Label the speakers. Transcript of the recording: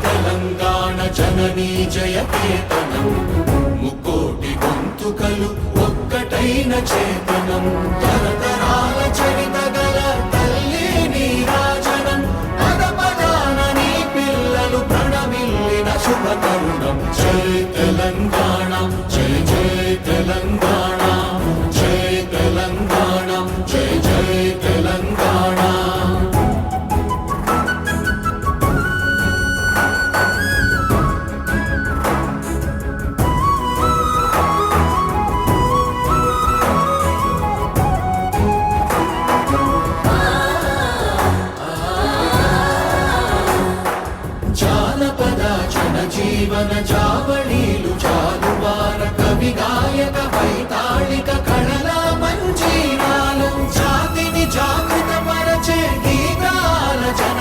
Speaker 1: తెలంగాణ జననీ జయకేతనం ముక్కోటి గొంతుకలు ఒక్కటైన చేతనం తరతరాల చరిత గల తల్లి నీరాజనం పద పదాన నీ పిల్లలు ప్రణమిల్లిన శుభ తరుణం జై తెలంగాణ జై జై తెలంగాణ జై తెలంగాణ జై జై తెలంగాణ జానపద జనజీవన జావళీలు జాలువార కవి గాయక వైతాళిక కళల మంజీరాలు జాతిని జాగృత పరచే గీతాల జన